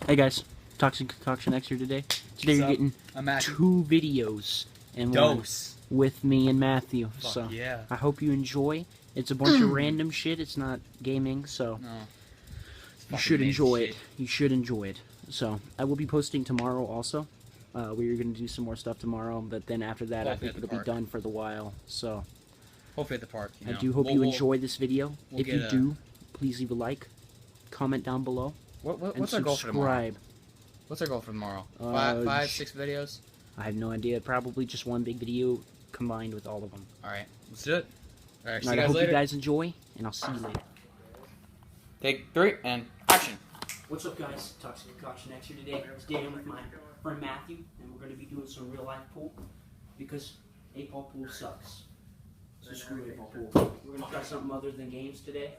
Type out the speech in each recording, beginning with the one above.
Hey guys, Toxic Concoction X here today. Today What's you're up? getting I'm Matthew. 2 videos and Dose. one with me and Matthew. Fuck So yeah. I hope you enjoy. It's a bunch of random shit. It's not gaming, so No. you should enjoy it. You should enjoy it. So I will be posting tomorrow also. We're gonna do some more stuff tomorrow, but then after that, I Hopefully think at the it'll be park. know for the while. So Hopefully at the park. You know. I do hope you enjoy this video. we'll If you get a- do, please leave a like, comment down below, and What's our goal for tomorrow? subscribe. What's our goal for tomorrow? Uh, Five, 6 videos? I have no idea. Probably just one big video combined with all of them. Alright, let's do it. Alright, see Alright, you I guys hope later. you guys enjoy, and I'll see you later. Take 3 and action. What's up, guys? Toxic Concoction X here today. Today I'm with my friend Matthew, and we're going to be doing some real life pool because 8-ball pool sucks. So screw 8-ball pool. We're going to try something other than games today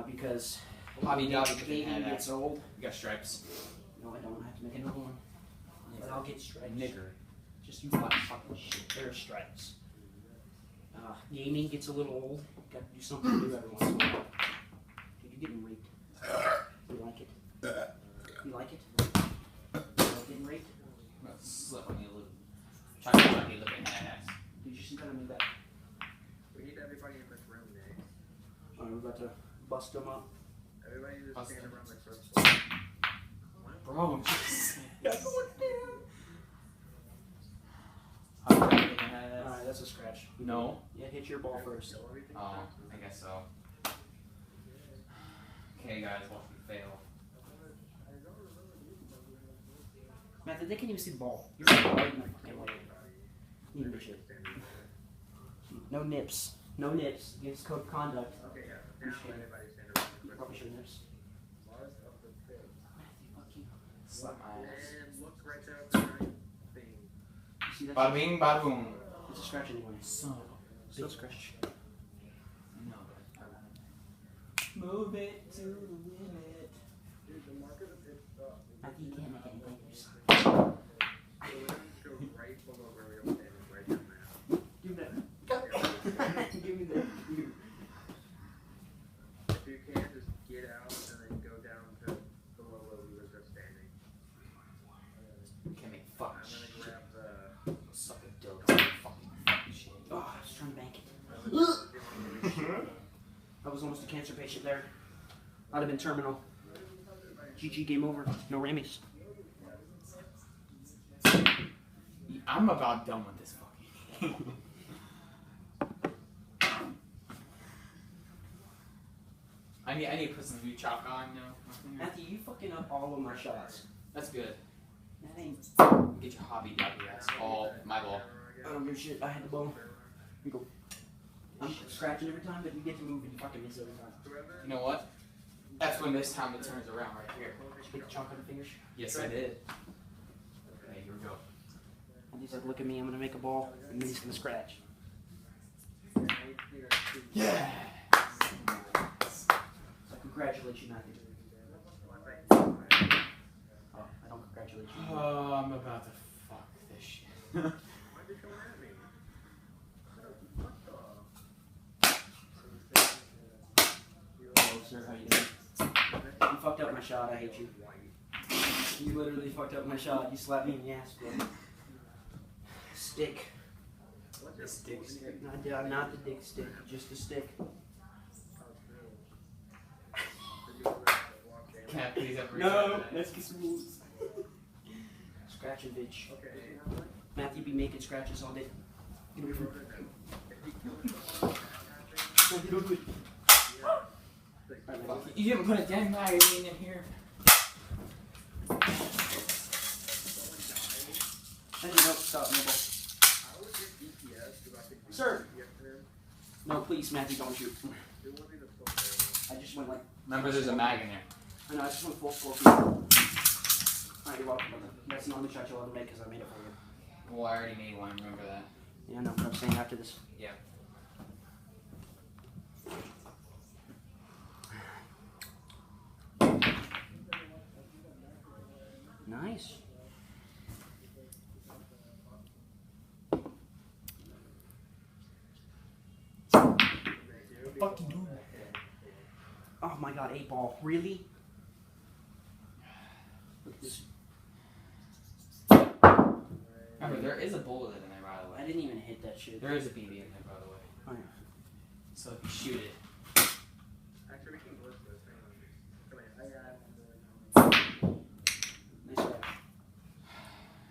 because Hobby Dobby gaming gets old. You got stripes. No, I don't. I have to make another one. But I'll get stripes. Nigger. Just you watch fucking shit. There are stripes. Gaming gets a little old. Got to do something new every once in a while. Dude, you're getting raped. You like it? You like it? You like getting raped? I'm gonna slip on you a little. Try to let me look at ass. Did you see that? I made that. We need everybody in this room, Nick. Alright, we're about to bust them up. Everybody needs to Bust stand them. around like circles. Bro, just. Alright, that's a scratch. No. Yeah, hit your ball first. Oh, I guess so. Okay, guys, watch me fail. Matthew, they can't even see the ball. You're right in the fucking way. You need shit. No nips. No nips. Against code of conduct. Okay, yeah. Now everybody stand around You like probably should nips. Laws of the pit. Matthew, fuck you. Slap my ass. And look right there at the giant thing. You see that? Bada bing, bada boom. It's a scratch anyway. Son of a Big scratch. No, move it to the limit. Dude, the mark of the pit stop. Matthew, you can't make anything. You just So let him go right below where we were standing, right down there. give me that. Give me that. If you can, just get out and then go down to below where we were just standing. Can't make fucking I'm gonna shit. grab the... Suck a dildo. Fucking shit. Oh, I was trying to bank it. I was almost a cancer patient there. I'd have been terminal. GG, game over. No Rammies. I'm about done with this fucking game. I need to put some new chalk on, you know. Matthew, you fucking up all of my shots. That's good. That ain't. Get your hobby Dobby ass. All my ball. I don't give a shit. I had the ball. Here you go. I'm scratching every time, but you get to move and you fucking miss every time. You know what? That's when this time it turns around right here. Big chunk on the fingers. Yes, I did. Okay, here we go. And he's like, look at me, I'm gonna make a ball, and then he's gonna scratch. Yeah. So congratulate you, Matthew. Oh, I don't congratulate you. Oh, I'm about to fuck this shit. Why'd you come at me? Hello, sir, how you doing? You fucked up my shot, I hate you. You literally fucked up my shot. You slapped me in the ass, bro. Stick. This stick. Not the dick stick, just the stick. Can I please have No, let's get some rules. Scratching, bitch. Okay. Matthew be making scratches all day. Get away from me. Matthew, don't do it. Alright, Fuck, Matthew. you didn't put a damn magazine in here. Matthew, no, stop, no ball. I would get DPS because I think we Sir. DPS him. No, please, Matthew, don't shoot. It wasn't even supposed to. I just went like, Remember, there's a mag in there. I know, I just went full score. Alright, you're welcome, brother. That's the only shot you'll ever make because I made it for you. Well, I already made one. Remember that. Yeah, I know, but I'm saying after this. Yeah. Nice. Fucking do. Oh my god, 8-ball. Really? Look at this. Remember, there is a bullet in there, by the I way. didn't even hit that shit. There is a BB in there, by the way. Oh, yeah. So if you shoot it. Actually, we can go to this. Hang on. Come here. Nice try.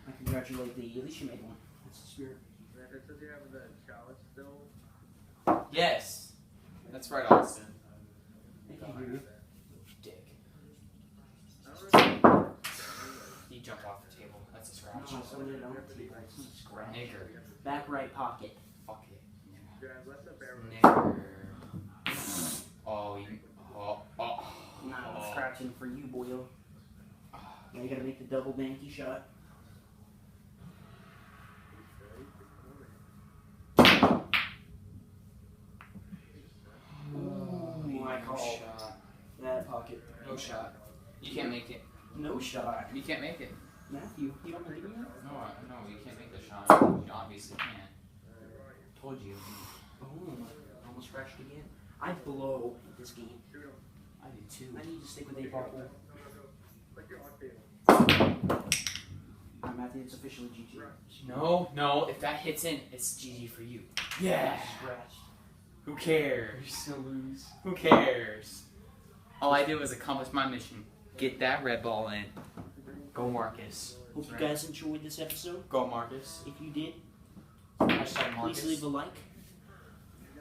I congratulate thee. At least you made one. That's the spirit. And if it says you have the chalice still, Yes! That's right, Austin. Thank you, Rudy. Dick. I don't really. You jumped off the table. That's a No, scratch. I put it on the table. It's a scratch. Nigger. Back right pocket. Fuck it. Guys, let's up there. Nigger. Oh, you. Oh, oh. Not scratching for you, boyo. Now you gotta make the double banky shot. Ooh, I no call shot. that pocket. No shot. You can't make it. No shot. You can't make it. Matthew, you don't believe me? No, you can't make the shot. You obviously can't. Told you. Oh, I almost scratched again. I blow at this game. I do too. I need to stick with a pocket. Like you're on table. Matthew, it's officially GG. No. If that hits in, it's GG for you. Yeah. Scratched. Who cares? Still lose. Who cares? All I did was accomplish my mission. Get that red ball in. Go Marcus. Hope you guys enjoyed this episode. Go Marcus. If you did, Hashtag Marcus. please leave a like.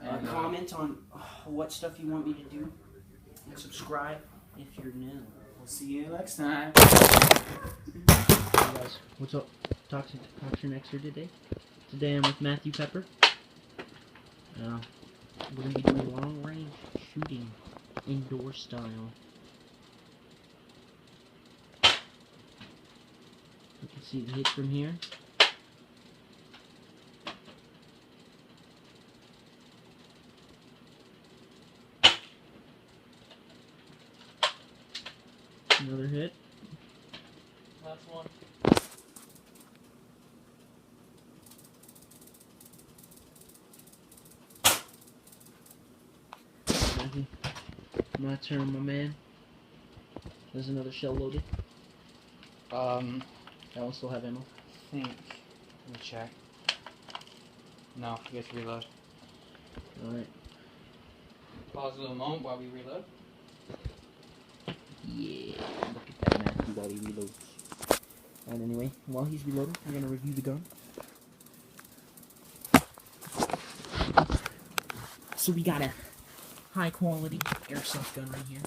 And, Comment on what stuff you want me to do. And subscribe if you're new. We'll see you next time. Hey guys, what's up? Toxic Next here today. Today I'm with Matthew Pepper. We're going to be doing long range shooting, indoor style. You can see the hit from here. Another hit. Last one. Matthew, my turn, my man. There's another shell loaded. That one still have ammo. Think. Let me check. No, you have to reload. Alright. Pause a little moment while we reload. Yeah, look at that Matthew while he reloads. And anyway, while he's reloading, I'm gonna review the gun. So we got a high quality airsoft gun right here.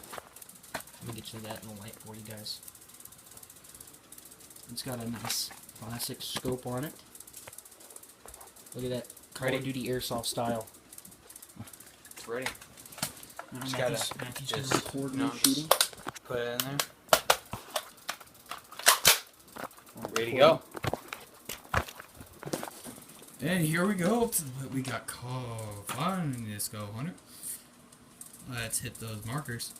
Let me get you that in the light for you guys. It's got a nice classic scope on it. Look at that Call of Duty airsoft style. It's ready. Just Matthew's gotta gonna record me shooting. Put it in there. Ready to go. And here we go to what we got called fun. Let's go, Hunter. Let's hit those markers.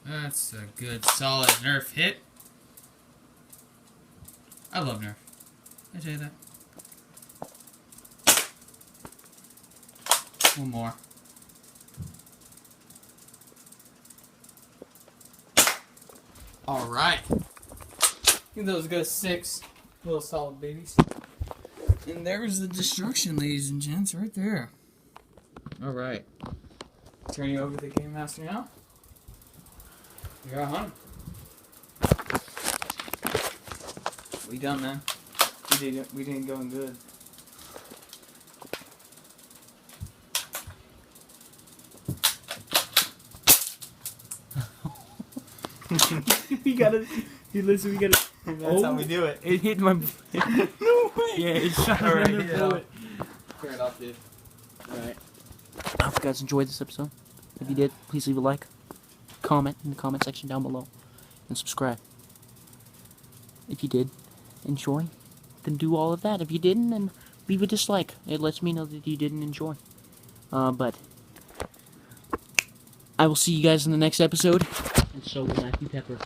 That's a good solid Nerf hit. I love Nerf. I tell you that. One more. Alright. Give those good 6 little solid babies. And there's the destruction, ladies and gents, right there. Alright. Turn you over to the Game Master now. You're a hunter. We done, man. We didn't going good. We gotta. Dude, listen, we gotta. That's how we do it. It hit my. No way. Yeah, it shot Alright, another yeah. bullet. Turn it off, dude. Alright. I hope you guys enjoyed this episode. If you did, please leave a like, comment in the comment section down below, and subscribe. If you did enjoy, then do all of that. If you didn't, then leave a dislike. It lets me know that you didn't enjoy. But I will see you guys in the next episode. And so will Matthew Pepper.